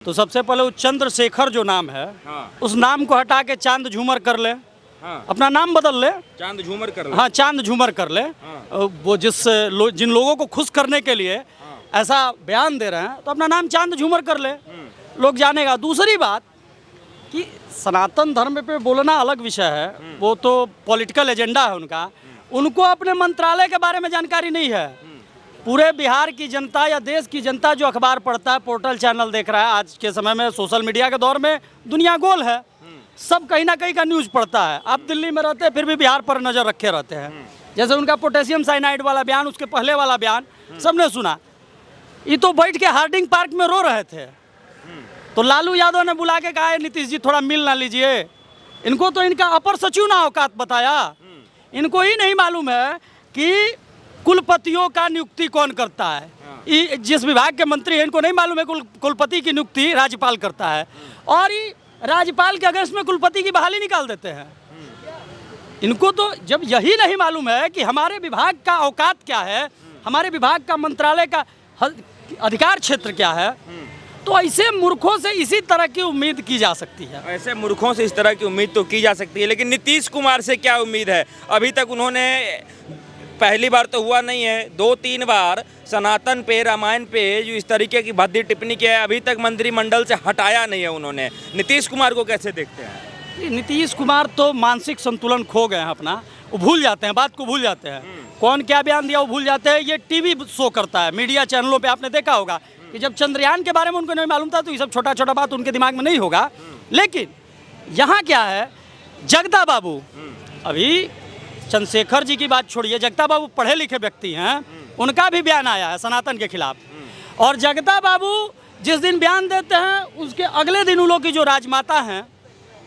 तो सबसे पहले वो चंद्रशेखर जो नाम है, हाँ। उस नाम को हटा के चांद झूमर कर ले। हाँ। अपना नाम बदल ले, चांद झूमर कर ले। हाँ चांद झूमर कर ले। हाँ। वो जिन लोगों को खुश करने के लिए ऐसा बयान दे रहे हैं, तो अपना नाम चांद झूमर कर ले, लोग जानेगा। दूसरी बात कि सनातन धर्म पे बोलना अलग विषय है, वो तो पॉलिटिकल एजेंडा है उनका। उनको अपने मंत्रालय के बारे में जानकारी नहीं है। पूरे बिहार की जनता या देश की जनता जो अखबार पढ़ता है, पोर्टल चैनल देख रहा है, आज के समय में सोशल मीडिया के दौर में दुनिया गोल है, सब कहीं ना कहीं का न्यूज़ पढ़ता है। आप दिल्ली में रहते हैं फिर भी बिहार पर नज़र रखे रहते हैं। जैसे उनका पोटेशियम साइनाइड वाला बयान, उसके पहले वाला बयान सबने सुना। ये तो बैठ के हार्डिंग पार्क में रो रहे थे, तो लालू यादव ने बुला के कहा नीतीश जी थोड़ा मिल ना लीजिए। इनको तो इनका अपर सचिव ना औकात बताया। इनको ही नहीं मालूम है कि कुलपतियों का नियुक्ति कौन करता है। जिस विभाग के मंत्री हैं, इनको नहीं मालूम है कुलपति की नियुक्ति राज्यपाल करता है, और ये राज्यपाल के अगेंस्ट में कुलपति की बहाली निकाल देते हैं। इनको तो जब यही नहीं मालूम है कि हमारे विभाग का औकात क्या है, हमारे विभाग का मंत्रालय का अधिकार क्षेत्र क्या है, तो ऐसे मूर्खों से इसी तरह की उम्मीद की जा सकती है। ऐसे मूर्खों से इस तरह की उम्मीद तो की जा सकती है, लेकिन नीतीश कुमार से क्या उम्मीद है? अभी तक उन्होंने, पहली बार तो हुआ नहीं है, 2-3 बार सनातन पे, रामायण पे जो इस तरीके की भद्दी टिप्पणी किया है, अभी तक मंत्रिमंडल से हटाया नहीं है उन्होंने। नीतीश कुमार को कैसे देखते हैं? नीतीश कुमार तो मानसिक संतुलन खो गए हैं अपना, वो भूल जाते हैं, बात को भूल जाते हैं। कौन क्या बयान दिया वो भूल जाते हैं। ये टीवी शो करता है, मीडिया चैनलों पे आपने देखा होगा कि जब चंद्रयान के बारे में उनको नहीं मालूम था, तो ये सब छोटा छोटा बात उनके दिमाग में नहीं होगा। लेकिन यहाँ क्या है, जगदा बाबू, अभी चंद्रशेखर जी की बात छोड़िए, जगदा बाबू पढ़े लिखे व्यक्ति हैं, उनका भी बयान आया है सनातन के खिलाफ। और जगदा बाबू जिस दिन बयान देते हैं, उसके अगले दिन उन लोग की जो राजमाता हैं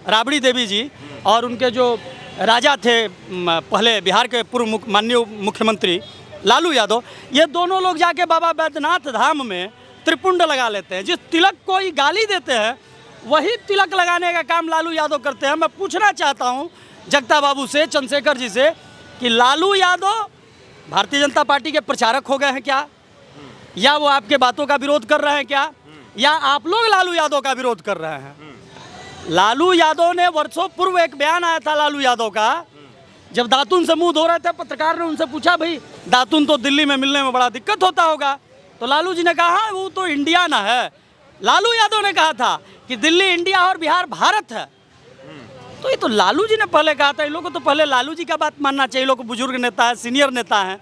राबड़ी देवी जी, और उनके जो राजा थे पहले बिहार के पूर्व माननीय मुख्यमंत्री लालू यादव, ये दोनों लोग जाके बाबा बैद्यनाथ धाम में त्रिपुंड लगा लेते हैं। जिस तिलक को ये गाली देते हैं, वही तिलक लगाने का काम लालू यादव करते हैं। मैं पूछना चाहता हूँ जगदा बाबू से, चंद्रशेखर जी से, कि लालू यादव भारतीय जनता पार्टी के प्रचारक हो गए हैं क्या, या वो आपके बातों का विरोध कर रहे हैं क्या, या आप लोग लालू यादव का विरोध कर रहे हैं? लालू यादव ने वर्षों पूर्व एक बयान आया था लालू यादव का, जब दातुन से मुंह धो रहे थे, पत्रकार ने उनसे पूछा, भाई दातुन तो दिल्ली में मिलने में बड़ा दिक्कत होता होगा, तो लालू जी ने कहा वो तो इंडिया ना है। लालू यादव ने कहा था कि दिल्ली इंडिया और बिहार भारत है। तो ये तो लालू जी ने पहले कहा था। इन लोगों को तो पहले लालू जी का बात मानना चाहिए। लोग बुजुर्ग नेता है, सीनियर नेता हैं।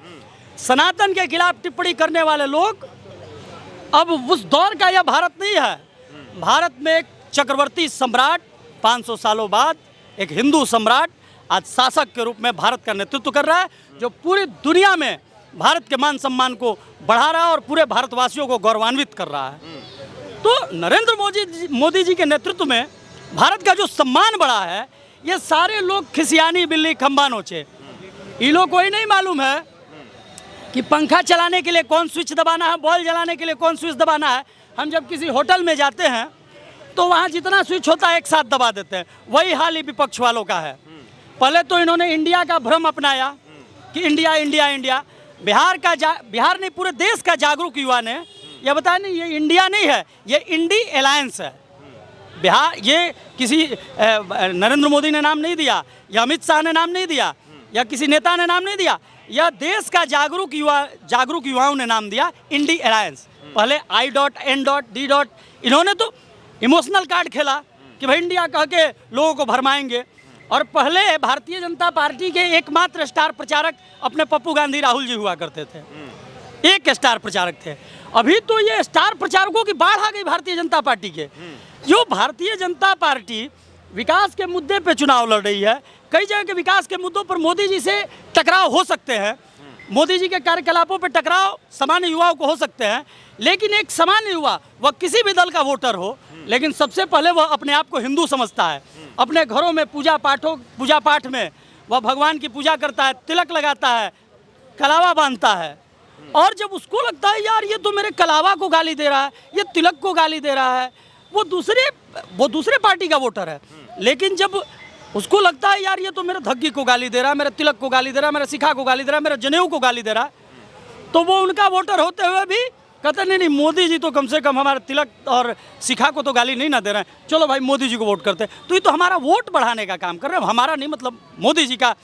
सनातन के खिलाफ टिप्पणी करने वाले लोग, अब उस दौर का यह भारत नहीं है। भारत में एक चक्रवर्ती सम्राट 500 सालों बाद, एक हिंदू सम्राट आज शासक के रूप में भारत का नेतृत्व कर रहा है, जो पूरी दुनिया में भारत के मान सम्मान को बढ़ा रहा है और पूरे भारतवासियों को गौरवान्वित कर रहा है। तो नरेंद्र मोदी जी के नेतृत्व में भारत का जो सम्मान बढ़ा है, ये सारे लोग खिसियानी बिल्ली खंबा नोचे। इन लोग को ही नहीं मालूम है कि पंखा चलाने के लिए कौन स्विच दबाना है, बॉल जलाने के लिए कौन स्विच दबाना है। हम जब किसी होटल में जाते हैं तो वहाँ जितना स्विच होता है एक साथ दबा देते हैं। वही हाल ही विपक्ष वालों का है। पहले तो इन्होंने इंडिया का भ्रम अपनाया कि इंडिया इंडिया इंडिया। बिहार नहीं, पूरे देश का जागरूक युवा ने यह बताया नहीं, ये इंडिया नहीं है, ये इंडी अलायंस है। बिहार, ये किसी नरेंद्र मोदी ने नाम नहीं दिया, या अमित शाह ने नाम नहीं दिया, या किसी नेता ने नाम नहीं दिया, यह देश का जागरूक युवाओं ने नाम दिया इंडी अलायंस। पहले I.N.D. इन्होंने तो इमोशनल कार्ड खेला कि भाई इंडिया कह के लोगों को भरमाएंगे। और पहले भारतीय जनता पार्टी के एकमात्र स्टार प्रचारक अपने पप्पू गांधी राहुल जी हुआ करते थे, एक स्टार प्रचारक थे। अभी तो ये स्टार प्रचारकों की बाढ़ आ गई भारतीय जनता पार्टी के। जो भारतीय जनता पार्टी विकास के मुद्दे पे चुनाव लड़ रही है, कई जगह के विकास के मुद्दों पर मोदी जी से टकराव हो सकते हैं, मोदी जी के कार्यकलापों पर टकराव सामान्य युवाओं को हो सकते हैं, लेकिन एक सामान्य युवा, वह किसी भी दल का वोटर हो, लेकिन सबसे पहले वह अपने आप को हिंदू समझता है। अपने घरों में पूजा पाठ में वह भगवान की पूजा करता है, तिलक लगाता है, कलावा बांधता है। और जब उसको लगता है यार ये तो मेरे कलावा को गाली दे रहा है, ये तिलक को गाली दे रहा है, वो दूसरे पार्टी का वोटर है। लेकिन जब उसको लगता है यार ये तो मेरे धग्गी को गाली दे रहा है, मेरे तिलक को गाली दे रहा है, मेरे शिखा को गाली दे रहा है, मेरे जनेऊ को गाली दे रहा है, तो वो उनका वोटर होते हुए भी कहते नहीं मोदी जी तो कम से कम हमारे तिलक और शिखा को तो गाली नहीं ना दे रहे हैं, चलो भाई मोदी जी को वोट करते हैं। तो ये तो हमारा वोट बढ़ाने का काम कर रहे हैं, हमारा नहीं, मतलब मोदी जी का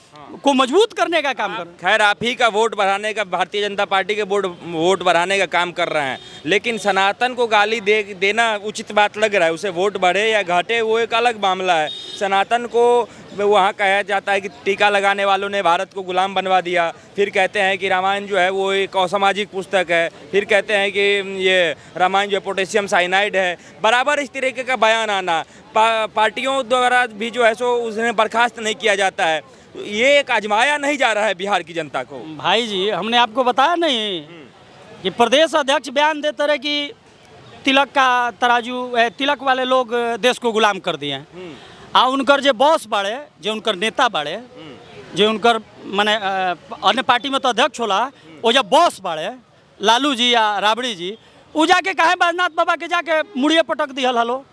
को मजबूत करने का काम कर रहे हैं। खैर आप ही का वोट बढ़ाने का, भारतीय जनता पार्टी के वोट बढ़ाने का काम कर रहे हैं, लेकिन सनातन को गाली देना उचित बात लग रहा है? उसे वोट बढ़े या घटे वो एक अलग मामला है। सनातन को वहाँ कहा जाता है कि टीका लगाने वालों ने भारत को गुलाम बनवा दिया, फिर कहते हैं कि रामायण जो है वो एक असामाजिक पुस्तक है, फिर कहते हैं कि ये रामायण जो है पोटेशियम साइनाइड है। बराबर इस तरीके का बयान आना, पार्टियों द्वारा भी जो है सो उन्हें बर्खास्त नहीं किया जाता है। ये एक आजमाया नहीं जा रहा है बिहार की जनता को। भाई जी हमने आपको बताया नहीं कि प्रदेश अध्यक्ष बयान देते रहे कि तिलक का तराजू, तिलक वाले लोग देश को गुलाम कर दिए हैं। आ उनकर जो बॉस बाड़े, जो उनकर नेता बाड़े, जो उनकर माने अन्य पार्टी में तो अध्यक्ष होला, वो जब बॉस बाड़े लालू जी या राबड़ी जी, वो जाके कहे बैजनाथ बाबा के जाके मुड़िए पटक दिहल हलो।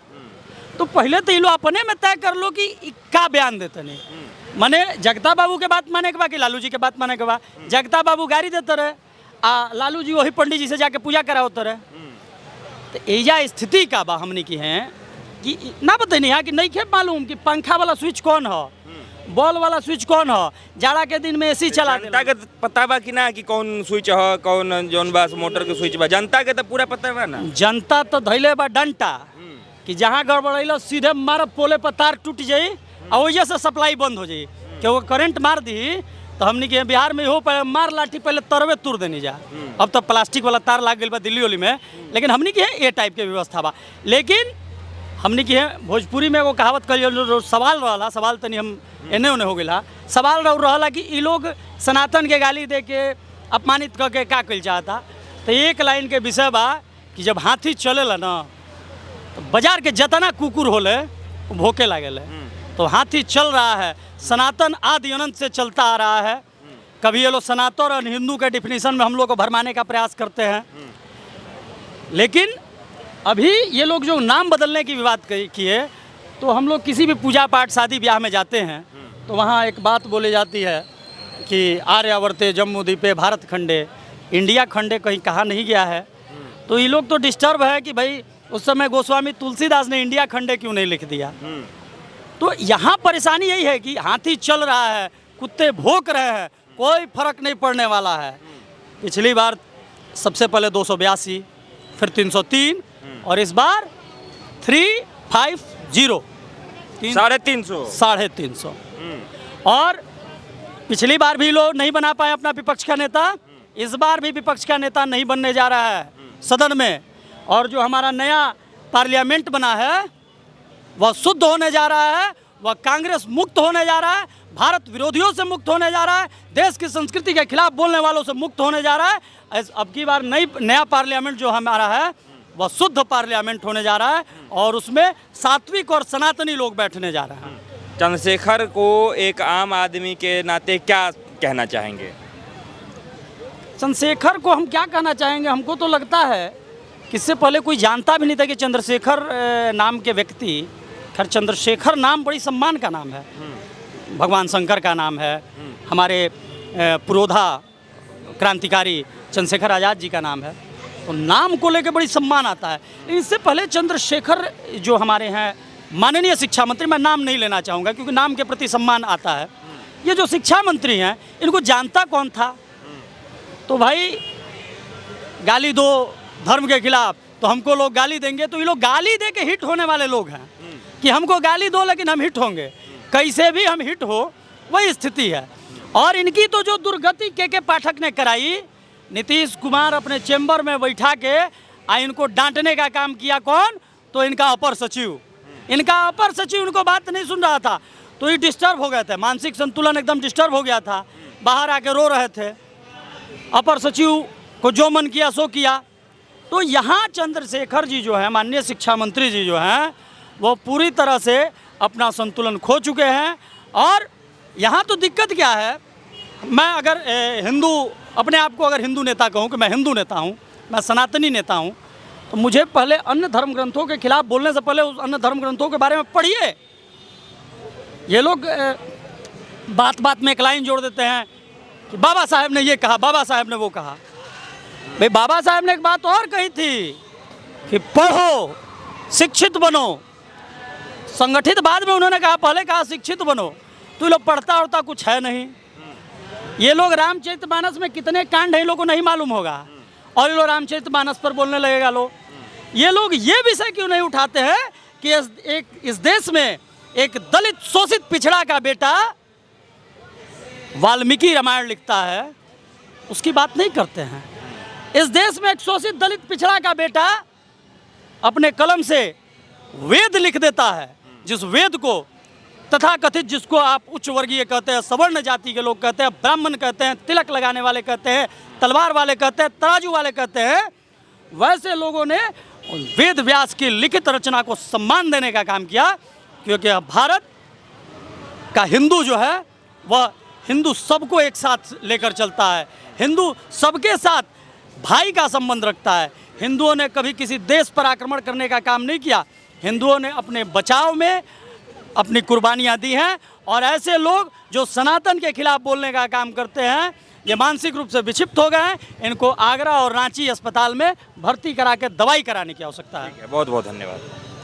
तो पहले तो ये लो अपने में तय कर लो कि का बयान देते नहीं। माने जगता बाबू के बात माने के बा कि लालू जी के बात माने के बा। जगता बाबू गाड़ी देते रहे आ लालू जी वही पंडित जी से जाके पूजा कराते रहे। तो एजा स्थिति का बा हमने की है कि ना बताइए यहाँ कि नहीं खे मालूम कि पंखा वाला स्विच कौन है, बॉल वाला स्विच कौन है, जाड़ा के दिन में एसी चला। जनता के पता बा कि ना कि कौन स्विच है, कौन जौन बा मोटर के स्विच बा, जनता के तो पूरा पता बा ना। जनता तो धैले बा डंटा कि जहाँ गड़बड़ैलो सीधे मार पोले पर तार टूट जाई और वजह से सप्लाई बंद हो जाई। कि वो करंट मार दी तो हमने के बिहार में हो मार लाठी पहले तरवे तुर देनी जा। अब तो प्लास्टिक वाला तार लाग गई बा दिल्ली वाली में, लेकिन हमने की है ये टाइप के व्यवस्था बा। लेकिन हमने की है भोजपुरी में वो कहावत कल सवाल रहा, सवाल तनी हम एने ओने हो गया, सवाल रहा कि ये लोग सनातन के गाली दे के अपमानित करके का कल चाहता। तो एक लाइन के विषय बा कि जब हाथी चलेला ना तो बाजार के जतना कुकुर होले वो भोके लागेले। तो हाथी चल रहा है, सनातन आदि अनंत से चलता आ रहा है। कभी ये लोग सनातन और हिंदू के डिफिनीशन में हम लोग को भरमाने का प्रयास करते हैं, लेकिन अभी ये लोग जो नाम बदलने की विवाद किए, तो हम लोग किसी भी पूजा पाठ शादी ब्याह में जाते हैं तो वहाँ एक बात बोली जाती है कि आर्यावर्ते जम्मू द्वीपे भारत खंडे, इंडिया खंडे कहीं कहा नहीं गया है। तो ये लोग तो डिस्टर्ब है कि भाई उस समय गोस्वामी तुलसीदास ने इंडिया खंडे क्यों नहीं लिख दिया। तो यहाँ परेशानी यही है कि हाथी चल रहा है, कुत्ते भौंक रहे हैं, कोई फर्क नहीं पड़ने वाला है। पिछली बार सबसे पहले 282, फिर 303 और इस बार 350, 350। और पिछली बार भी लोग नहीं बना पाए अपना विपक्ष का नेता, इस बार भी विपक्ष का नेता नहीं बनने जा रहा है सदन में। और जो हमारा नया पार्लियामेंट बना है वह शुद्ध होने जा रहा है, वह कांग्रेस मुक्त होने जा रहा है, भारत विरोधियों से मुक्त होने जा रहा है, देश की संस्कृति के खिलाफ बोलने वालों से मुक्त होने जा रहा है। अब की बार नया पार्लियामेंट जो हमारा है वह शुद्ध पार्लियामेंट होने जा रहा है और उसमें सात्विक और सनातनी लोग बैठने जा रहे हैं। चंद्रशेखर को एक आम आदमी के नाते क्या कहना चाहेंगे? चंद्रशेखर को हम क्या कहना चाहेंगे, हमको तो लगता है कि इससे पहले कोई जानता भी नहीं था कि चंद्रशेखर नाम के व्यक्ति, खैर चंद्रशेखर नाम बड़ी सम्मान का नाम है, भगवान शंकर का नाम है, हमारे पुरोधा क्रांतिकारी चंद्रशेखर आज़ाद जी का नाम है, तो नाम को लेकर बड़ी सम्मान आता है। लेकिन इससे पहले चंद्रशेखर जो हमारे हैं माननीय शिक्षा मंत्री, मैं नाम नहीं लेना चाहूँगा क्योंकि नाम के प्रति सम्मान आता है, ये जो शिक्षा मंत्री हैं इनको जानता कौन था? तो भाई गाली दो धर्म के खिलाफ तो हमको लोग गाली देंगे, तो ये लोग गाली दे के हिट होने वाले लोग हैं कि हमको गाली दो लेकिन हम हिट होंगे, कैसे भी हम हिट हो, वही स्थिति है। और इनकी तो जो दुर्गति के पाठक ने कराई, नीतीश कुमार अपने चेंबर में बैठा के इनको डांटने का काम किया। कौन? तो इनका अपर सचिव, उनको बात नहीं सुन रहा था तो ये डिस्टर्ब हो गए थे, मानसिक संतुलन एकदम डिस्टर्ब हो गया था, बाहर आके रो रहे थे। अपर सचिव को जो मन किया सो किया। तो यहाँ चंद्रशेखर जी जो है, माननीय शिक्षा मंत्री जी जो हैं, वो पूरी तरह से अपना संतुलन खो चुके हैं। और यहाँ तो दिक्कत क्या है, मैं अगर हिंदू, अपने आप को अगर हिंदू नेता कहूँ कि मैं हिंदू नेता हूँ, मैं सनातनी नेता हूँ, तो मुझे पहले अन्य धर्म ग्रंथों के खिलाफ बोलने से पहले उस अन्य धर्म ग्रंथों के बारे में पढ़िए। ये लोग बात बात में एक लाइन जोड़ देते हैं कि बाबा साहेब ने ये कहा, बाबा साहेब ने वो कहा। भाई बाबा साहब ने एक बात और कही थी कि पढ़ो, शिक्षित बनो। संगठित बाद में उन्होंने कहा, पहले कहा शिक्षित बनो। तो ये लोग पढ़ता उड़ता कुछ है नहीं। ये लोग रामचरितमानस में कितने कांड हैं इन लोगों को नहीं मालूम होगा, और ये लोग रामचरितमानस पर बोलने लगेगा लोग। ये लोग ये विषय क्यों नहीं उठाते हैं कि इस देश में एक दलित शोषित पिछड़ा का बेटा वाल्मीकि रामायण लिखता है, उसकी बात नहीं करते हैं। इस देश में एक शोषित दलित पिछड़ा का बेटा अपने कलम से वेद लिख देता है, जिस वेद को तथाकथित, जिसको आप उच्च वर्गीय कहते हैं, सवर्ण जाति के लोग कहते हैं, ब्राह्मण कहते हैं, तिलक लगाने वाले कहते हैं, तलवार वाले कहते हैं, तराजू वाले कहते हैं, वैसे लोगों ने वेद व्यास की लिखित रचना को सम्मान देने का काम किया। क्योंकि भारत का हिंदू जो है वह हिंदू सबको एक साथ लेकर चलता है, हिंदू सबके साथ भाई का संबंध रखता है। हिंदुओं ने कभी किसी देश पर आक्रमण करने का काम नहीं किया। हिंदुओं ने अपने बचाव में अपनी कुर्बानियाँ दी हैं, और ऐसे लोग जो सनातन के खिलाफ बोलने का काम करते हैं, ये मानसिक रूप से विक्षिप्त हो गए हैं। इनको आगरा और रांची अस्पताल में भर्ती करा के दवाई कराने की आवश्यकता है। बहुत बहुत धन्यवाद।